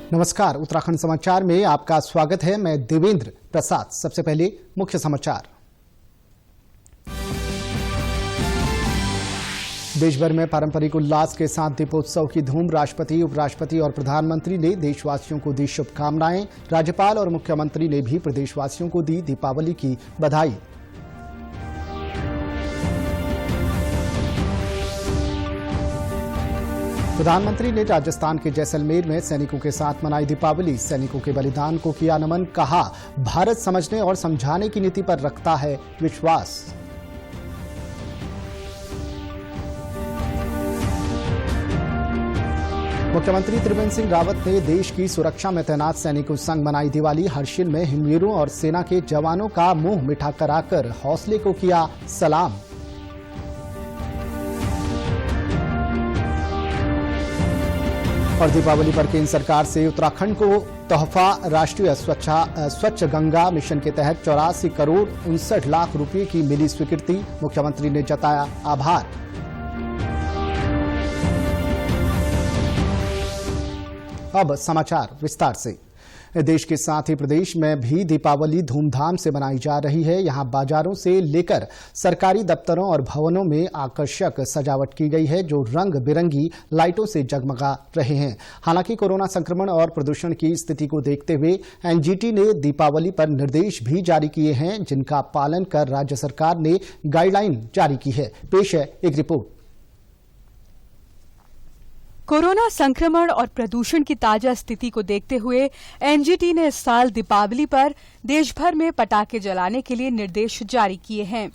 नमस्कार, उत्तराखंड समाचार में आपका स्वागत है। मैं देवेंद्र प्रसाद। सबसे पहले मुख्य समाचार। देश भर में पारंपरिक उल्लास के साथ दीपोत्सव की धूम। राष्ट्रपति, उपराष्ट्रपति और प्रधानमंत्री ने देशवासियों को दी शुभकामनाएं। राज्यपाल और मुख्यमंत्री ने भी प्रदेशवासियों को दी दीपावली की बधाई। प्रधानमंत्री ने राजस्थान के जैसलमेर में सैनिकों के साथ मनाई दीपावली। सैनिकों के बलिदान को किया नमन। कहा, भारत समझने और समझाने की नीति पर रखता है विश्वास। मुख्यमंत्री त्रिवेंद्र सिंह रावत ने देश की सुरक्षा में तैनात सैनिकों संग मनाई दिवाली। हर्षिल में हिमवीरों और सेना के जवानों का मुंह मीठा कराकर हौसले को किया सलाम। और दीपावली पर केंद्र सरकार से उत्तराखंड को तोहफा। राष्ट्रीय स्वच्छ गंगा मिशन के तहत 84 करोड़ 59 लाख रुपए की मिली स्वीकृति। मुख्यमंत्री ने जताया आभार। अब समाचार विस्तार से। देश के साथ ही प्रदेश में भी दीपावली धूमधाम से मनाई जा रही है। यहां बाजारों से लेकर सरकारी दफ्तरों और भवनों में आकर्षक सजावट की गई है, जो रंग बिरंगी लाइटों से जगमगा रहे हैं। हालांकि कोरोना संक्रमण और प्रदूषण की स्थिति को देखते हुए एनजीटी ने दीपावली पर निर्देश भी जारी किए हैं, जिनका पालन कर राज्य सरकार ने गाइडलाइन जारी की है। पेश है एक रिपोर्ट। कोरोना संक्रमण और प्रदूषण की ताजा स्थिति को देखते हुए एनजीटी ने इस साल दीपावली पर देश भर में पटाखे जलाने के लिए निर्देश जारी किए हैं।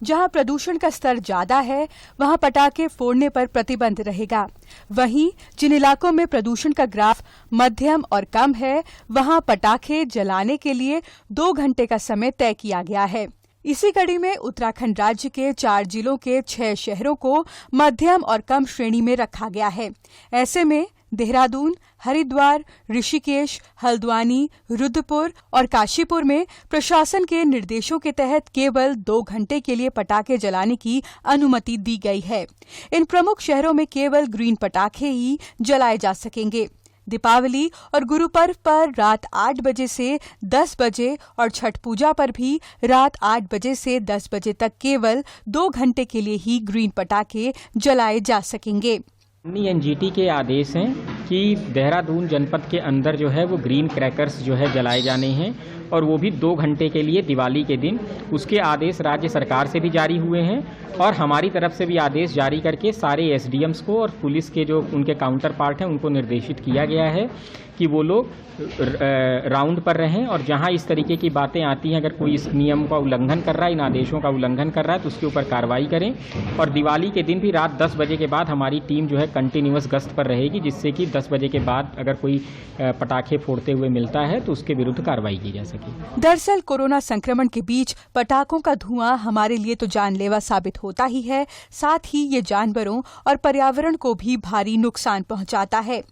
जहां प्रदूषण का स्तर ज्यादा है, वहां पटाखे फोड़ने पर प्रतिबंध रहेगा। वहीं जिन इलाकों में प्रदूषण का ग्राफ मध्यम और कम है, वहां पटाखे जलाने के लिए 2 घंटे का समय तय किया गया है। इसी कड़ी में उत्तराखंड राज्य के 4 जिलों के 6 शहरों को मध्यम और कम श्रेणी में रखा गया है। ऐसे में देहरादून, हरिद्वार, ऋषिकेश, हल्द्वानी, रुद्रपुर और काशीपुर में प्रशासन के निर्देशों के तहत केवल 2 घंटे के लिए पटाखे जलाने की अनुमति दी गई है। इन प्रमुख शहरों में केवल ग्रीन पटाखे ही जलाए जा सकेंगे। दीपावली और गुरु पर्व पर रात 8 बजे से 10 बजे और छठ पूजा पर भी रात 8 बजे से 10 बजे तक केवल 2 घंटे के लिए ही ग्रीन पटाखे जलाए जा सकेंगे। एनजीटी के आदेश हैं कि देहरादून जनपद के अंदर जो है वो ग्रीन क्रैकर्स जो है जलाए जाने हैं, और वो भी 2 घंटे के लिए दिवाली के दिन। उसके आदेश राज्य सरकार से भी जारी हुए हैं और हमारी तरफ से भी आदेश जारी करके सारे एसडीएम्स को और पुलिस के जो उनके काउंटर पार्ट हैं उनको निर्देशित किया गया है कि वो लोग राउंड पर रहें, और जहां इस तरीके की बातें आती हैं, अगर कोई इस नियम का उल्लंघन कर रहा है, इन आदेशों का उल्लंघन कर रहा है, तो उसके ऊपर कार्रवाई करें। और दिवाली के दिन भी रात 10 बजे के बाद हमारी टीम जो है कंटिन्यूअस गश्त पर रहेगी, जिससे कि 10 बजे के बाद अगर कोई पटाखे फोड़ते हुए मिलता है तो उसके विरुद्ध कार्रवाई की जा सके। दरअसल कोरोना संक्रमण के बीच पटाखों का धुआं हमारे लिए तो जानलेवा साबित होता ही है, साथ ही ये जानवरों और पर्यावरण को भी भारी नुकसान पहुंचाता है।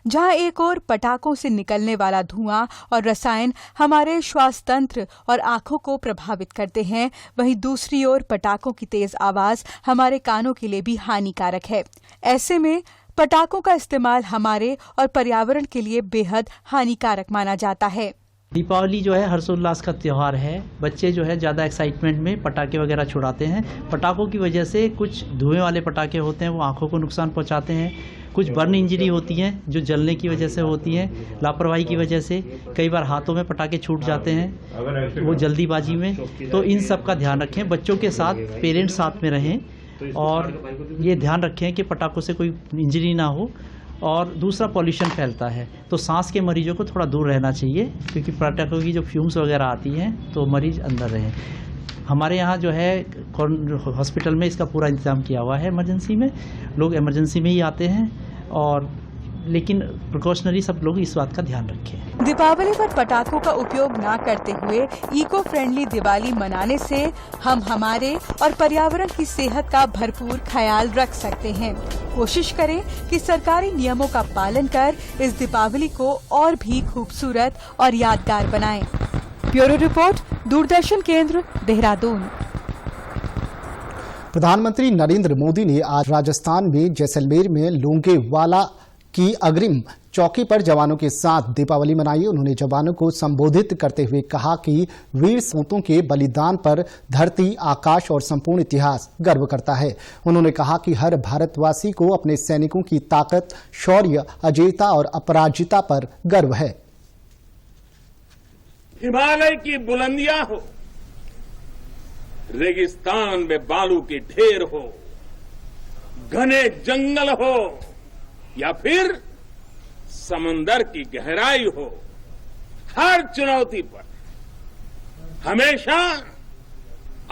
जहां एक ओर पटाखों से निकलने वाला धुआं और रसायन हमारे श्वास तंत्र और आंखों को प्रभावित करते हैं, वहीं दूसरी ओर पटाखों की तेज आवाज हमारे कानों के लिए भी हानिकारक है। ऐसे में पटाखों का इस्तेमाल हमारे और पर्यावरण के लिए बेहद हानिकारक माना जाता है। दीपावली जो है हर्षोल्लास का त्यौहार है। बच्चे जो है ज़्यादा एक्साइटमेंट में पटाखे वगैरह छुड़ाते हैं। पटाखों की वजह से कुछ धुएं वाले पटाखे होते हैं, वो आंखों को नुकसान पहुंचाते हैं। कुछ बर्न इंजरी होती हैं जो जलने की वजह से होती हैं, लापरवाही की वजह से। कई बार हाथों में पटाखे छूट जाते हैं वो जल्दीबाजी में। तो इन सब का ध्यान रखें। बच्चों के साथ पेरेंट्स साथ में रहें और ये ध्यान रखें कि पटाखों से कोई इंजरी ना हो। और दूसरा पॉल्यूशन फैलता है, तो सांस के मरीजों को थोड़ा दूर रहना चाहिए, क्योंकि पटाखों की जो फ्यूम्स वगैरह आती हैं तो मरीज अंदर रहें। हमारे यहाँ जो है हॉस्पिटल में इसका पूरा इंतजाम किया हुआ है। इमरजेंसी में लोग इमरजेंसी में ही आते हैं, और लेकिन प्रिकॉशनरी सब लोग इस बात का ध्यान रखें। दीपावली पर पटाखों का उपयोग न करते हुए इको फ्रेंडली दिवाली मनाने से हम हमारे और पर्यावरण की सेहत का भरपूर ख्याल रख सकते हैं। कोशिश करें कि सरकारी नियमों का पालन कर इस दीपावली को और भी खूबसूरत और यादगार बनाएं। ब्यूरो रिपोर्ट, दूरदर्शन केंद्र, देहरादून। प्रधानमंत्री नरेंद्र मोदी ने आज राजस्थान में जैसलमेर में लोंगेवाला की अग्रिम चौकी पर जवानों के साथ दीपावली मनाई। उन्होंने जवानों को संबोधित करते हुए कहा कि वीर सपूतों के बलिदान पर धरती, आकाश और संपूर्ण इतिहास गर्व करता है। उन्होंने कहा कि हर भारतवासी को अपने सैनिकों की ताकत, शौर्य, अजेयता और अपराजिता पर गर्व है। हिमालय की बुलंदियां हो, रेगिस्तान में बालू के ढेर हो, घने जंगल हो या फिर समंदर की गहराई हो, हर चुनौती पर हमेशा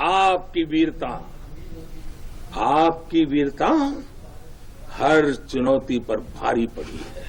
आपकी वीरता हर चुनौती पर भारी पड़ी है।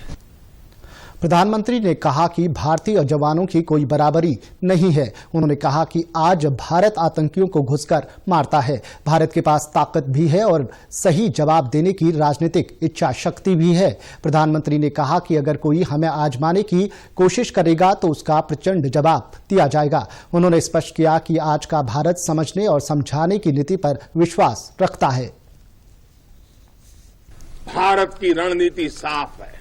प्रधानमंत्री ने कहा कि भारतीय जवानों की कोई बराबरी नहीं है। उन्होंने कहा कि आज भारत आतंकियों को घुसकर मारता है। भारत के पास ताकत भी है और सही जवाब देने की राजनीतिक इच्छा शक्ति भी है। प्रधानमंत्री ने कहा कि अगर कोई हमें आजमाने की कोशिश करेगा तो उसका प्रचंड जवाब दिया जाएगा। उन्होंने स्पष्ट किया कि आज का भारत समझने और समझाने की नीति पर विश्वास रखता है। भारत की रणनीति साफ है,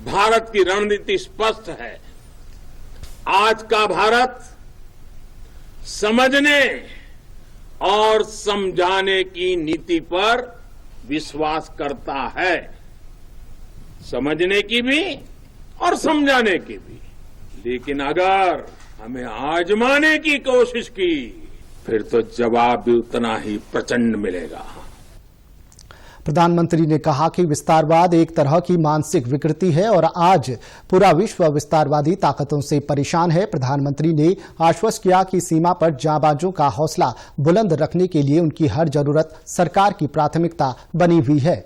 भारत की रणनीति स्पष्ट है। आज का भारत समझने और समझाने की नीति पर विश्वास करता है, समझने की भी और समझाने की भी। लेकिन अगर हमें आजमाने की कोशिश की फिर तो जवाब भी उतना ही प्रचंड मिलेगा। प्रधानमंत्री ने कहा कि विस्तारवाद एक तरह की मानसिक विकृति है और आज पूरा विश्व विस्तारवादी ताकतों से परेशान है। प्रधानमंत्री ने आश्वस्त किया कि सीमा पर जांबाजों का हौसला बुलंद रखने के लिए उनकी हर जरूरत सरकार की प्राथमिकता बनी हुई है।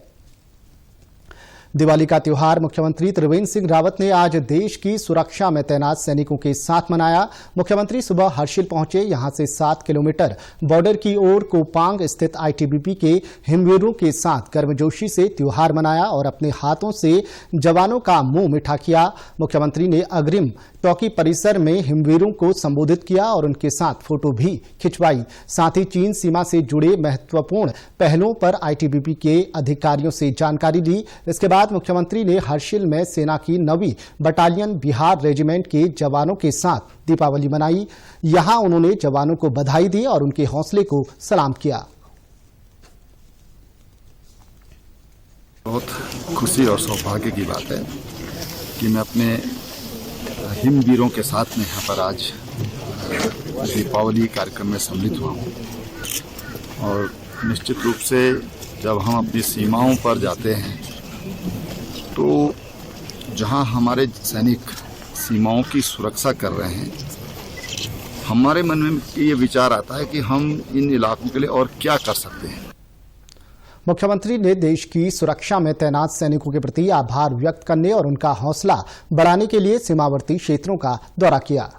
दिवाली का त्योहार मुख्यमंत्री त्रिवेंद्र सिंह रावत ने आज देश की सुरक्षा में तैनात सैनिकों के साथ मनाया। मुख्यमंत्री सुबह हर्षिल पहुंचे। यहां से 7 किलोमीटर बॉर्डर की ओर कोपांग स्थित आईटीबीपी के हिमवीरों के साथ गर्मजोशी से त्योहार मनाया और अपने हाथों से जवानों का मुंह मीठा किया। मुख्यमंत्री ने अग्रिम चौकी परिसर में हिमवीरों को संबोधित किया और उनके साथ फोटो भी खिंचवाई। साथ ही चीन सीमा से जुड़े महत्वपूर्ण पहलुओं पर आईटीबीपी के अधिकारियों से जानकारी ली। इसके बाद मुख्यमंत्री ने हर्षिल में सेना की 9वीं बटालियन बिहार रेजिमेंट के जवानों के साथ दीपावली मनाई। यहां उन्होंने जवानों को बधाई दी और उनके हौसले को सलाम किया। बहुत खुशी और सौभाग्य की बात है कि मैं अपने हिमवीरों के साथ में यहाँ पर आज दीपावली कार्यक्रम में सम्मिलित हुआ हूँ। और निश्चित रूप से जब हम अपनी सीमाओं पर जाते हैं तो जहाँ हमारे सैनिक सीमाओं की सुरक्षा कर रहे हैं, हमारे मन में ये विचार आता है कि हम इन इलाकों के लिए और क्या कर सकते हैं। मुख्यमंत्री ने देश की सुरक्षा में तैनात सैनिकों के प्रति आभार व्यक्त करने और उनका हौसला बढ़ाने के लिए सीमावर्ती क्षेत्रों का दौरा किया।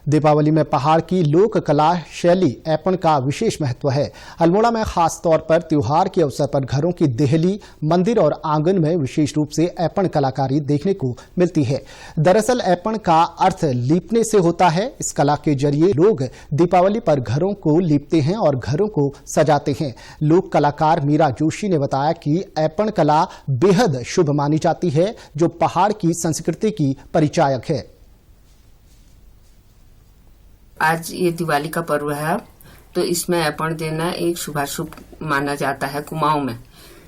दीपावली में पहाड़ की लोक कला शैली ऐपण का विशेष महत्व है। अल्मोड़ा में खास तौर पर त्योहार के अवसर पर घरों की देहली, मंदिर और आंगन में विशेष रूप से ऐपण कलाकारी देखने को मिलती है। दरअसल ऐपण का अर्थ लीपने से होता है। इस कला के जरिए लोग दीपावली पर घरों को लीपते हैं और घरों को सजाते हैं। लोक कलाकार मीरा जोशी ने बताया कि ऐपण कला बेहद शुभ मानी जाती है, जो पहाड़ की संस्कृति की परिचायक है। आज ये दिवाली का पर्व है तो इसमें ऐपण देना एक शुभाशुभ माना जाता है। कुमाऊं में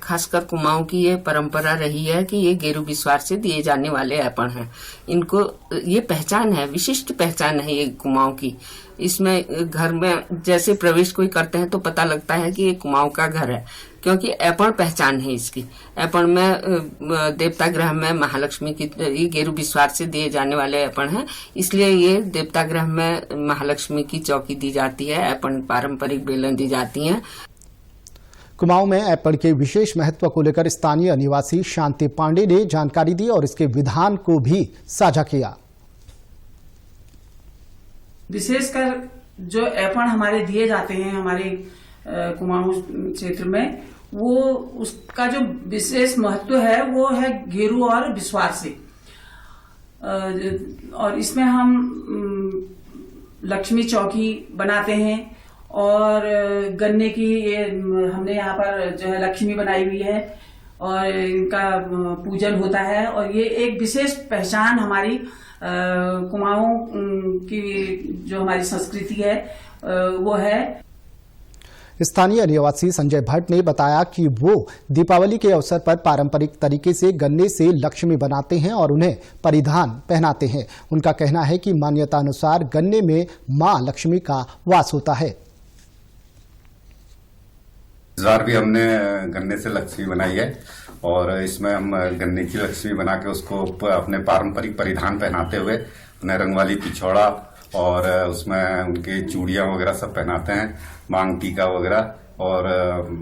खासकर कुमाऊं की ये परंपरा रही है कि ये गेरू बिस्वार से दिए जाने वाले ऐपण हैं। इनको ये पहचान है, विशिष्ट पहचान है ये कुमाऊं की। इसमें घर में जैसे प्रवेश कोई करते हैं तो पता लगता है कि ये कुमाऊं का घर है, क्योंकि ऐपण पहचान है इसकी। ऐपण में देवता गृह में महालक्ष्मी की ये गेरू बिस्वार से दिए जाने वाले ऐपण हैं, इसलिए ये देवता गृह में महालक्ष्मी की चौकी दी जाती है। ऐपण पारंपरिक बेलन दी जाती हैं। कुमाऊं में ऐपण के विशेष महत्व को लेकर स्थानीय निवासी शांति पांडे ने जानकारी दी और इसके विधान को भी साझा किया। विशेषकर जो ऐपण हमारे दिए जाते हैं हमारे कुमाऊं क्षेत्र में, वो उसका जो विशेष महत्व है वो है गेरू और बिस्वार से। और इसमें हम लक्ष्मी चौकी बनाते हैं और गन्ने की ये हमने यहाँ पर जो है लक्ष्मी बनाई हुई है और इनका पूजन होता है और ये एक विशेष पहचान हमारी कुमाऊं की जो हमारी संस्कृति है वो है। स्थानीय निवासी संजय भट्ट ने बताया कि वो दीपावली के अवसर पर पारंपरिक तरीके से गन्ने से लक्ष्मी बनाते हैं और उन्हें परिधान पहनाते हैं। उनका कहना है कि मान्यता अनुसार गन्ने में मां लक्ष्मी का वास होता है। इस बार भी हमने गन्ने से लक्ष्मी बनाई है और इसमें हम गन्ने की लक्ष्मी बना के उसको अपने पारंपरिक परिधान पहनाते हुए उन्हें रंग वाली पिछौड़ा और उसमें उनके चूड़ियां वगैरह सब पहनाते हैं, मांग टीका वगैरह। और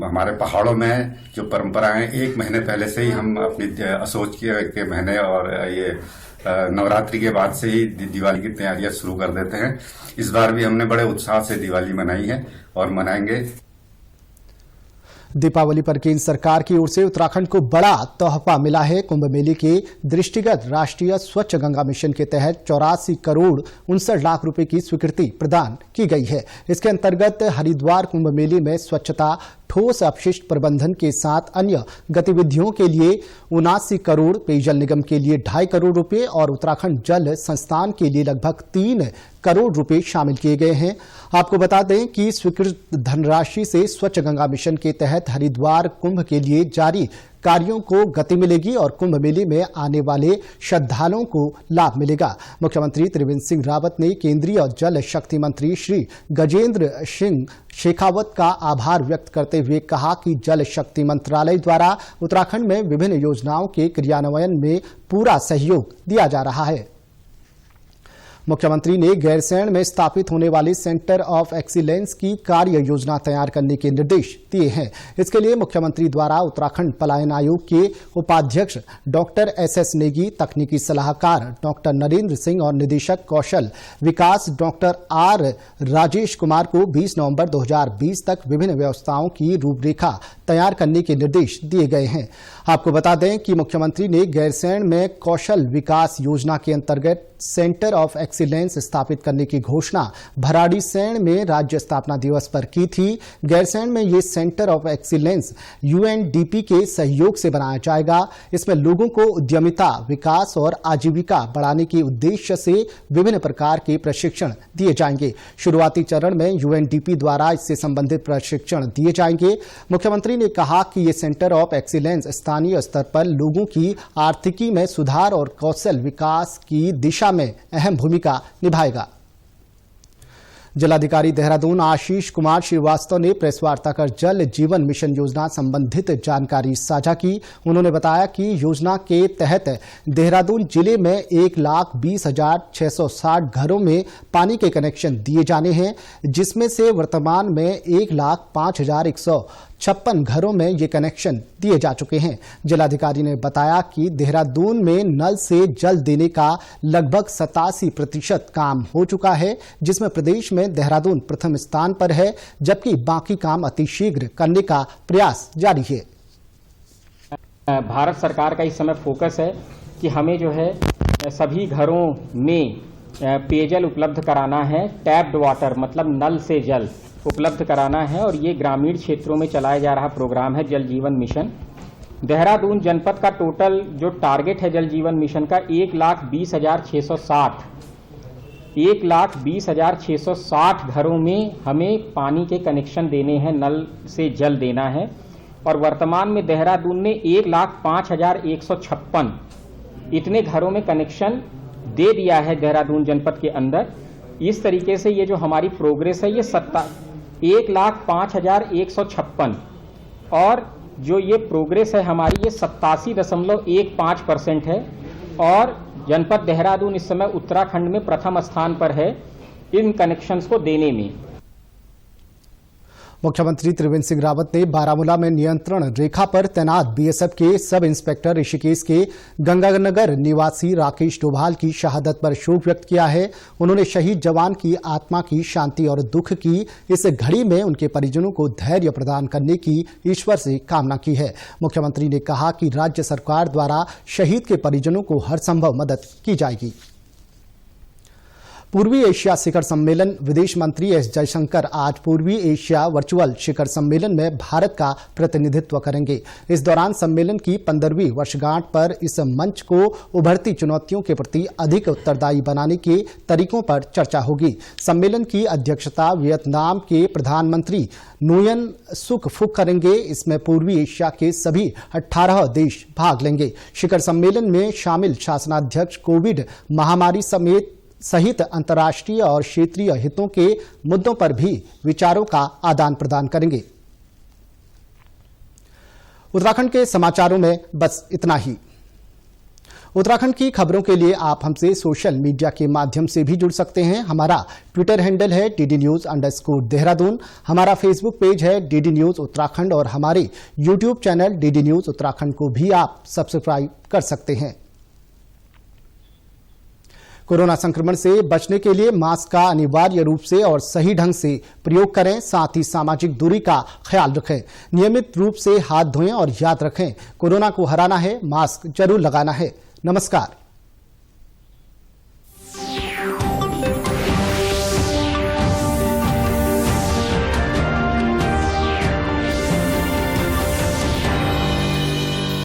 हमारे पहाड़ों में जो परंपरा है, 1 महीने पहले से ही हम अपनी असोच के महीने और ये नवरात्रि के बाद से ही दिवाली की तैयारियां शुरू कर देते हैं। इस बार भी हमने बड़े उत्साह से दिवाली मनाई है और मनाएंगे। दीपावली पर केंद्र सरकार की ओर से उत्तराखंड को बड़ा तोहफा मिला है। कुंभ मेले के दृष्टिगत राष्ट्रीय स्वच्छ गंगा मिशन के तहत 84 करोड़ 59 लाख रुपए की स्वीकृति प्रदान की गई है। इसके अंतर्गत हरिद्वार कुंभ मेले में स्वच्छता, ठोस अपशिष्ट प्रबंधन के साथ अन्य गतिविधियों के लिए 79 करोड़, पेयजल निगम के लिए 2.5 करोड़ रुपए और उत्तराखंड जल संस्थान के लिए लगभग 3 करोड़ रुपए शामिल किए गए हैं। आपको बता दें कि स्वीकृत धनराशि से स्वच्छ गंगा मिशन के तहत हरिद्वार कुंभ के लिए जारी कार्यों को गति मिलेगी और कुंभ मेले में आने वाले श्रद्धालुओं को लाभ मिलेगा। मुख्यमंत्री त्रिवेंद्र सिंह रावत ने केंद्रीय जल शक्ति मंत्री श्री गजेंद्र सिंह शेखावत का आभार व्यक्त करते हुए कहा कि जल शक्ति मंत्रालय द्वारा उत्तराखंड में विभिन्न योजनाओं के क्रियान्वयन में पूरा सहयोग दिया जा रहा है। मुख्यमंत्री ने गैरसैंण में स्थापित होने वाले सेंटर ऑफ एक्सीलेंस की कार्य योजना तैयार करने के निर्देश दिए हैं। इसके लिए मुख्यमंत्री द्वारा उत्तराखंड पलायन आयोग के उपाध्यक्ष डॉक्टर SS नेगी, तकनीकी सलाहकार डॉक्टर नरेंद्र सिंह और निदेशक कौशल विकास डॉक्टर R राजेश कुमार को 20 नवंबर 2020 तक विभिन्न व्यवस्थाओं की रूपरेखा तैयार करने के निर्देश दिए गए हैं। आपको बता दें कि मुख्यमंत्री ने गैरसैंण में कौशल विकास योजना के अंतर्गत सेंटर ऑफ एक्सीलेंस स्थापित करने की घोषणा भराड़ीसैंण में राज्य स्थापना दिवस पर की थी। गैरसैंण में ये सेंटर ऑफ एक्सीलेंस UNDP के सहयोग से बनाया जाएगा। इसमें लोगों को उद्यमिता, विकास और आजीविका बढ़ाने के उद्देश्य से विभिन्न प्रकार के प्रशिक्षण दिए जाएंगे। शुरुआती चरण में UNDP द्वारा इससे संबंधित प्रशिक्षण दिए जाएंगे। मुख्यमंत्री ने कहा कि ये सेंटर ऑफ एक्सीलेंस स्थानीय स्तर पर लोगों की आर्थिकी में सुधार और कौशल विकास की दिशा में अहम भूमिका निभाएगा। जिलाधिकारी देहरादून आशीष कुमार श्रीवास्तव ने प्रेस वार्ता कर जल जीवन मिशन योजना संबंधित जानकारी साझा की। उन्होंने बताया कि योजना के तहत देहरादून जिले में 1,20,660 घरों में पानी के कनेक्शन दिए जाने हैं, जिसमें से वर्तमान में 1,05,156 घरों में ये कनेक्शन दिए जा चुके हैं। जिलाधिकारी ने बताया कि देहरादून में नल से जल देने का लगभग 87% काम हो चुका है, जिसमें प्रदेश में देहरादून प्रथम स्थान पर है, जबकि बाकी काम अतिशीघ्र करने का प्रयास जारी है। भारत सरकार का इस समय फोकस है कि हमें जो है सभी घरों में पेयजल उपलब्ध कराना है, टैप्ड वाटर मतलब नल से जल उपलब्ध कराना है और ये ग्रामीण क्षेत्रों में चलाया जा रहा प्रोग्राम है जल जीवन मिशन। देहरादून जनपद का टोटल जो टारगेट है जल जीवन मिशन का 1,20,660 घरों में हमें पानी के कनेक्शन देने हैं, नल से जल देना है। और वर्तमान में देहरादून ने 1,05,156 इतने घरों में कनेक्शन दे दिया है देहरादून जनपद के अंदर। इस तरीके से ये जो हमारी प्रोग्रेस है ये 1,05,156 और जो ये प्रोग्रेस है हमारी ये 87.15% है और जनपद देहरादून इस समय उत्तराखंड में प्रथम स्थान पर है इन कनेक्शंस को देने में। मुख्यमंत्री त्रिवेंद्र सिंह रावत ने बारामूला में नियंत्रण रेखा पर तैनात BSF के सब इंस्पेक्टर ऋषिकेश के गंगानगर निवासी राकेश डोभाल की शहादत पर शोक व्यक्त किया है। उन्होंने शहीद जवान की आत्मा की शांति और दुख की इस घड़ी में उनके परिजनों को धैर्य प्रदान करने की ईश्वर से कामना की है। मुख्यमंत्री ने कहा कि राज्य सरकार द्वारा शहीद के परिजनों को हर संभव मदद की जाएगी। पूर्वी एशिया शिखर सम्मेलन विदेश मंत्री एस जयशंकर आज पूर्वी एशिया वर्चुअल शिखर सम्मेलन में भारत का प्रतिनिधित्व करेंगे। इस दौरान सम्मेलन की 15वीं वर्षगांठ पर इस मंच को उभरती चुनौतियों के प्रति अधिक उत्तरदायी बनाने के तरीकों पर चर्चा होगी। सम्मेलन की अध्यक्षता वियतनाम के प्रधानमंत्री नुयन सुक फुक करेंगे। इसमें पूर्वी एशिया के सभी 18 देश भाग लेंगे। शिखर सम्मेलन में शामिल शासनाध्यक्ष कोविड महामारी सहित अंतर्राष्ट्रीय और क्षेत्रीय हितों के मुद्दों पर भी विचारों का आदान प्रदान करेंगे। उत्तराखंड के समाचारों में बस इतना ही। उत्तराखंड की खबरों के लिए आप हमसे सोशल मीडिया के माध्यम से भी जुड़ सकते हैं। हमारा ट्विटर हैंडल है DD News_देहरादून, हमारा फेसबुक पेज है DD News उत्तराखंड और हमारे YouTube channel DD News Uttarakhand को भी आप सब्सक्राइब कर सकते हैं। कोरोना संक्रमण से बचने के लिए मास्क का अनिवार्य रूप से और सही ढंग से प्रयोग करें, साथ ही सामाजिक दूरी का ख्याल रखें। नियमित रूप से हाथ धोएं और याद रखें, कोरोना को हराना है, मास्क जरूर लगाना है। नमस्कार।